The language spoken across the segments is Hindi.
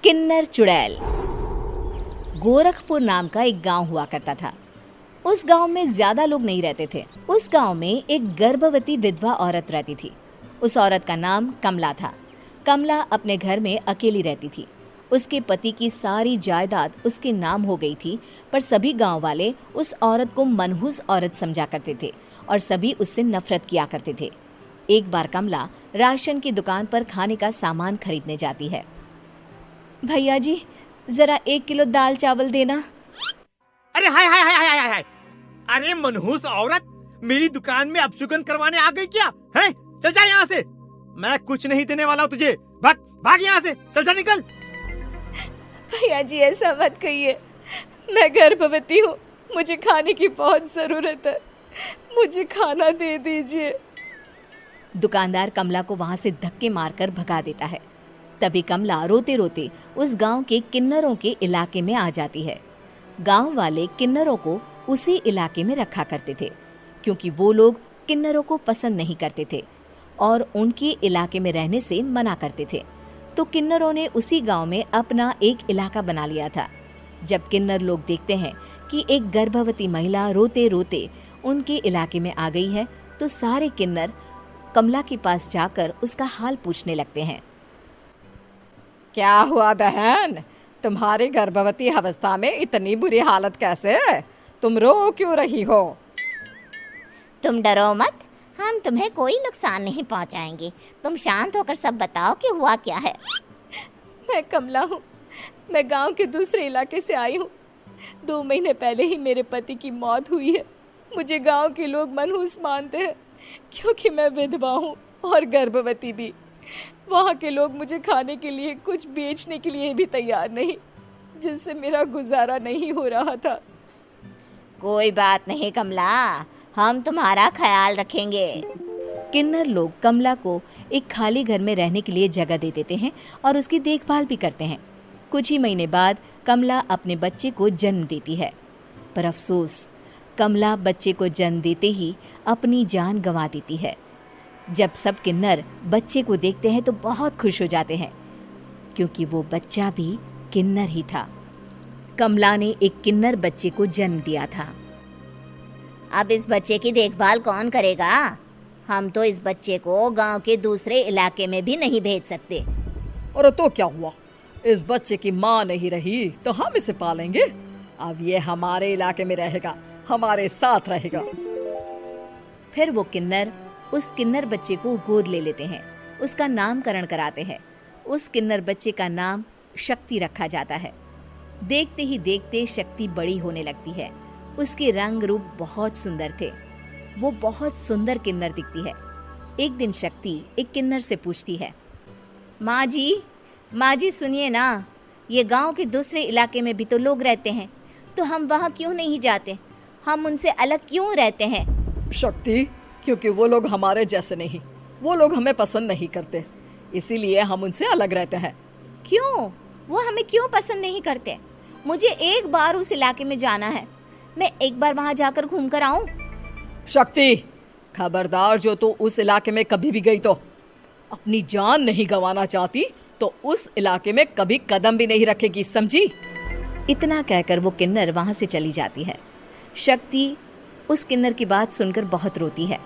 किन्नर चुड़ैल। गोरखपुर नाम का एक गांव हुआ करता था। उस गांव में ज्यादा लोग नहीं रहते थे। उस गांव में एक गर्भवती विधवा औरत रहती थी। उस औरत का नाम कमला था। कमला अपने घर में अकेली रहती थी। उसके पति की सारी जायदाद उसके नाम हो गई थी, पर सभी गांव वाले उस औरत को मनहूस औरत समझा करते थे और सभी उससे नफरत किया करते थे। एक बार कमला राशन की दुकान पर खाने का सामान खरीदने जाती है। भैया जी, जरा 1 किलो दाल चावल देना। अरे हाय हाय हाय हाय हाय हाय! अरे मनहूस औरत, मेरी दुकान में अपशुगन करवाने आ गई क्या? हैं? चल जा यहाँ से, मैं कुछ नहीं देने वाला हूँ तुझे। भाग भाग यहाँ से, चल जा, निकल। भैया जी, ऐसा मत कहिए, मैं गर्भवती हूँ, मुझे खाने की बहुत जरूरत है, मुझे खाना दे दीजिए। दुकानदार कमला को वहां से धक्के मारकर भगा देता है। तभी कमला रोते रोते उस गांव के किन्नरों के इलाके में आ जाती है। गांव वाले किन्नरों को उसी इलाके में रखा करते थे, क्योंकि वो लोग किन्नरों को पसंद नहीं करते थे और उनके इलाके में रहने से मना करते थे। तो किन्नरों ने उसी गांव में अपना एक इलाका बना लिया था। जब किन्नर लोग देखते हैं कि एक गर्भवती महिला रोते रोते उनके इलाके में आ गई है, तो सारे किन्नर कमला के पास जाकर उसका हाल पूछने लगते हैं। क्या हुआ बहन, तुम्हारी गर्भवती अवस्था में इतनी बुरी हालत कैसे है? तुम रो क्यों रही हो? तुम डरो मत, हम तुम्हें कोई नुकसान नहीं पहुंचाएंगे। तुम शांत होकर सब बताओ कि हुआ क्या है। मैं कमला हूँ, मैं गांव के दूसरे इलाके से आई हूँ। 2 महीने पहले ही मेरे पति की मौत हुई है। मुझे गांव के लोग मनहूस मानते हैं, क्योंकि मैं विधवा हूँ और गर्भवती भी। वहाँ के लोग मुझे खाने के लिए कुछ बेचने के लिए भी तैयार नहीं, जिससे मेरा गुजारा नहीं हो रहा था। कोई बात नहीं कमला, हम तुम्हारा ख्याल रखेंगे। किन्नर लोग कमला को एक खाली घर में रहने के लिए जगह दे देते हैं और उसकी देखभाल भी करते हैं। कुछ ही महीने बाद कमला अपने बच्चे को जन्म देती है, पर अफसोस, कमला बच्चे को जन्म देते ही अपनी जान गंवा देती है। जब सब किन्नर बच्चे को देखते हैं तो बहुत खुश हो जाते हैं, क्योंकि वो बच्चा भी किन्नर ही था। कमला ने एक किन्नर बच्चे को जन्म दिया था। अब इस बच्चे की देखभाल कौन करेगा? हम तो इस बच्चे को गांव के दूसरे इलाके में भी नहीं भेज सकते। और तो क्या हुआ, इस बच्चे की माँ नहीं रही तो हम इसे पालेंगे। अब ये हमारे इलाके में रहेगा, हमारे साथ रहेगा। फिर वो किन्नर उस किन्नर बच्चे को गोद ले लेते हैं, उसका नामकरण कराते हैं। उस किन्नर बच्चे का नाम शक्ति रखा जाता है। देखते ही देखते शक्ति बड़ी होने लगती है। उसके रंग रूप बहुत सुंदर थे। वो बहुत सुंदर किन्नर दिखती है। एक दिन शक्ति एक किन्नर से पूछती है, माँ जी सुनिए ना, ये गांव के दूसरे इलाके में भी तो लोग रहते हैं, तो हम वहाँ क्यों नहीं जाते? हम उनसे अलग क्यों रहते हैं? शक्ति, क्योंकि वो लोग हमारे जैसे नहीं, वो लोग हमें पसंद नहीं करते, इसीलिए हम उनसे अलग रहते हैं। क्यों? वो हमें क्यों पसंद नहीं करते? मुझे एक बार उस इलाके में जाना है, मैं एक बार वहाँ जाकर घूम कर आऊँ। शक्ति, खबरदार, जो तू उस इलाके में कभी भी गई तो अपनी जान नहीं गंवाना चाहती तो उस इलाके में कभी कदम भी नहीं रखेगी, समझी? इतना कहकर वो किन्नर वहाँ से चली जाती है। शक्ति उस किन्नर की बात सुनकर बहुत रोती है।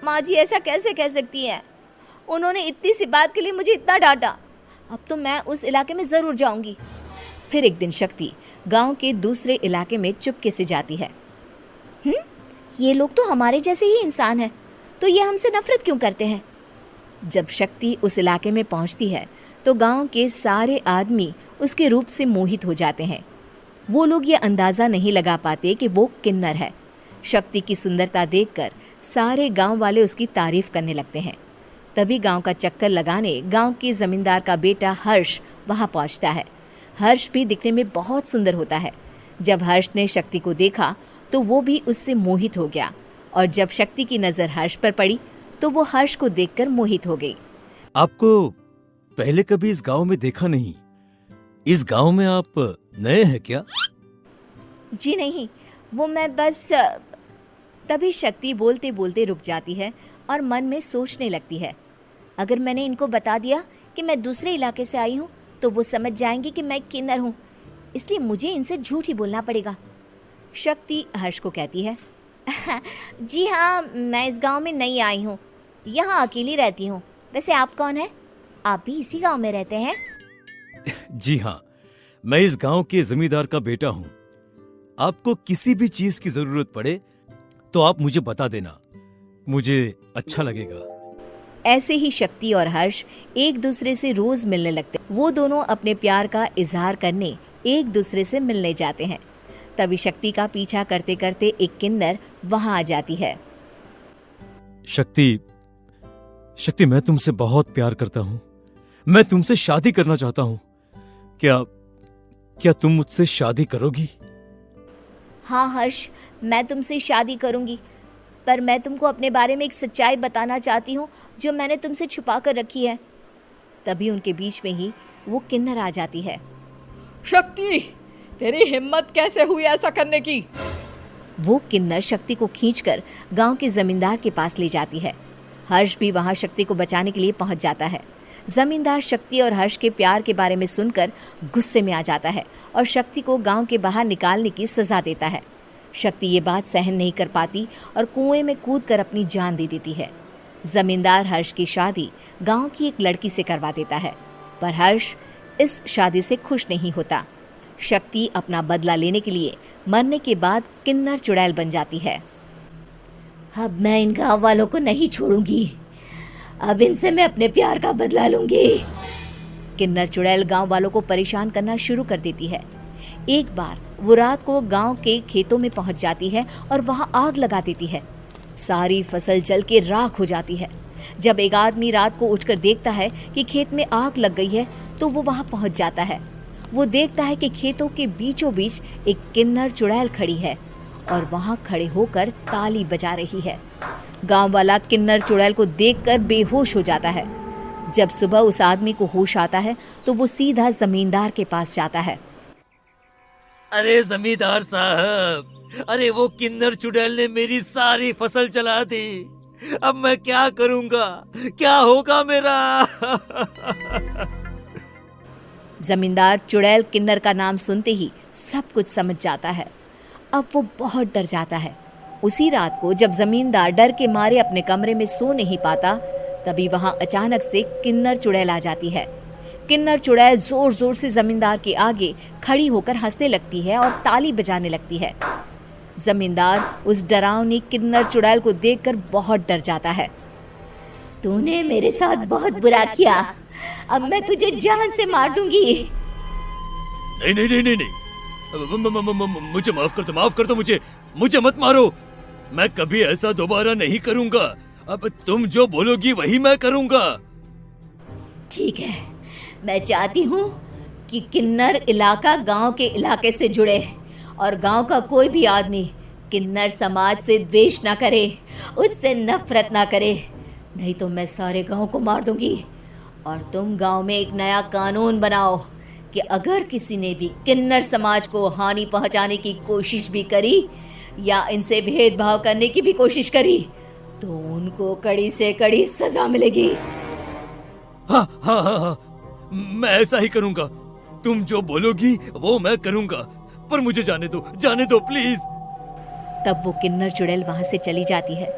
माँ जी, ऐसा कैसे कह सकती हैं? उन्होंने इतनी सी बात के लिए मुझे इतना डांटा। अब तो मैं उस इलाके में ज़रूर जाऊंगी। फिर एक दिन शक्ति गांव के दूसरे इलाके में चुपके से जाती है। ये लोग तो हमारे जैसे ही इंसान हैं, तो ये हमसे नफरत क्यों करते हैं? जब शक्ति उस इलाके में पहुंचती है तो गांव के सारे आदमी उसके रूप से मोहित हो जाते हैं। वो लोग ये अंदाज़ा नहीं लगा पाते कि वो किन्नर है। शक्ति की सुंदरता देखकर सारे गांव वाले उसकी तारीफ करने लगते हैं। तभी गांव का चक्कर लगाने गांव के जमींदार का बेटा हर्ष वहां पहुंचता है। हर्ष भी दिखने में बहुत सुंदर होता है। जब हर्ष ने शक्ति को देखा तो वो भी उससे मोहित हो गया, और जब शक्ति की नज़र हर्ष पर पड़ी तो वो हर्ष को देखकर मोहित हो गई। आपको पहले कभी इस गांव में देखा नहीं। इस गांव में आप नए हैं क्या? जी नहीं, वो मैं बस। तभी शक्ति बोलते बोलते रुक जाती है और मन में सोचने लगती है, अगर मैंने इनको बता दिया कि मैं दूसरे इलाके से आई हूँ तो वो समझ जाएंगे कि मैं किन्नर हूँ, इसलिए मुझे इनसे झूठ ही बोलना पड़ेगा। शक्ति हर्ष को कहती है, जी हाँ, मैं इस गांव में नई आई हूँ, यहाँ अकेली रहती हूँ। वैसे आप कौन है? आप भी इसी गांव में रहते हैं? जी हाँ, मैं इस गांव के जमींदार का बेटा हूँ। आपको किसी भी चीज की जरूरत पड़े तो आप मुझे बता देना, मुझे अच्छा लगेगा। ऐसे ही शक्ति और हर्ष एक दूसरे से रोज मिलने लगते। वो दोनों अपने प्यार का इजहार करने एक दूसरे से मिलने जाते हैं। तभी शक्ति का पीछा करते करते एक किन्नर वहां आ जाती है। शक्ति, शक्ति, मैं तुमसे बहुत प्यार करता हूँ। मैं तुमसे शादी करना चाहता हूँ। क्या तुम मुझसे शादी करोगी? हाँ हर्ष, मैं तुमसे शादी करूँगी, पर मैं तुमको अपने बारे में एक सच्चाई बताना चाहती हूँ जो मैंने तुमसे छुपा कर रखी है। तभी उनके बीच में ही वो किन्नर आ जाती है। शक्ति, तेरी हिम्मत कैसे हुई ऐसा करने की? वो किन्नर शक्ति को खींचकर गांव के जमींदार के पास ले जाती है। हर्ष भी वहां शक्ति को बचाने के लिए पहुंच जाता है। जमींदार शक्ति और हर्ष के प्यार के बारे में सुनकर गुस्से में आ जाता है और शक्ति को गांव के बाहर निकालने की सजा देता है। शक्ति ये बात सहन नहीं कर पाती और कुएं में कूदकर अपनी जान दे देती है। जमींदार हर्ष की शादी गांव की एक लड़की से करवा देता है, पर हर्ष इस शादी से खुश नहीं होता। शक्ति अपना बदला लेने के लिए मरने के बाद किन्नर चुड़ैल बन जाती है। अब मैं इन गाँव वालों को नहीं छोड़ूंगी, अब इनसे मैं अपने प्यार का बदला लूंगी। किन्नर चुड़ैल गांव वालों को परेशान करना शुरू कर देती है। एक बार वो रात को गांव के खेतों में पहुंच जाती है और वहां आग लगा देती है। सारी फसल जल के राख हो जाती है। जब एक आदमी रात को उठकर देखता है कि खेत में आग लग गई है तो वो वहां पहुंच जाता है। वो देखता है कि खेतों के बीचों बीच एक किन्नर चुड़ैल खड़ी है और वहां खड़े होकर ताली बजा रही है। गांव वाला किन्नर चुड़ैल को देखकर बेहोश हो जाता है। जब सुबह उस आदमी को होश आता है तो वो सीधा जमींदार के पास जाता है। अरे जमींदार साहब, अरे वो किन्नर चुड़ैल ने मेरी सारी फसल जला दी। अब मैं क्या करूंगा? क्या होगा मेरा? जमींदार चुड़ैल किन्नर का नाम सुनते ही सब कुछ समझ जाता है। अब वो बहुत डर जाता है। उसी रात को जब जमींदार डर के मारे अपने कमरे में सो नहीं पाता, तभी वहां अचानक से किन्नर चुड़ैल आ जाती है। किन्नर चुड़ैल जोर जोर से जमींदार के आगे खड़ी होकर हंसने लगती है और ताली बजाने लगती है। जमींदार उस डरावनी किन्नर चुड़ैल को देखकर बहुत डर जाता है। तूने मेरे साथ बहुत बुरा किया, अब मैं तुझे जान से मार दूंगी। नहीं नहीं नहीं नहीं नहीं, मुझे माफ कर दो, मुझे मत मारो। मैं कभी ऐसा दोबारा नहीं करूंगा। अब तुम जो बोलोगी वही मैं करूंगा। ठीक है, मैं चाहती हूँ कि किन्नर इलाका गांव के इलाके से जुड़े और गांव का कोई भी आदमी किन्नर समाज से द्वेष ना करे, उससे नफरत ना करे, नहीं तो मैं सारे गांव को मार दूंगी। और तुम गांव में एक नया कानून बनाओ कि अगर किसी ने भी किन्नर समाज को हानि पहुंचाने की कोशिश भी करी या इनसे भेदभाव करने की भी कोशिश करी तो उनको कड़ी से कड़ी सजा मिलेगी। हाँ हाँ हाँ हाँ, मैं ऐसा ही करूंगा। तुम जो बोलोगी वो मैं करूंगा, पर मुझे जाने दो प्लीज। तब वो किन्नर चुड़ैल वहां से चली जाती है।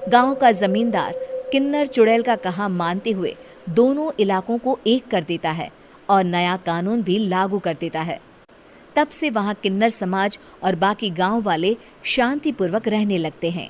गांव का जमींदार किन्नर चुड़ैल का कहा मानते हुए दोनों इलाकों को एक कर देता है और नया कानून भी लागू कर देता है। तब से वहां किन्नर समाज और बाकी गांव वाले शांतिपूर्वक रहने लगते हैं।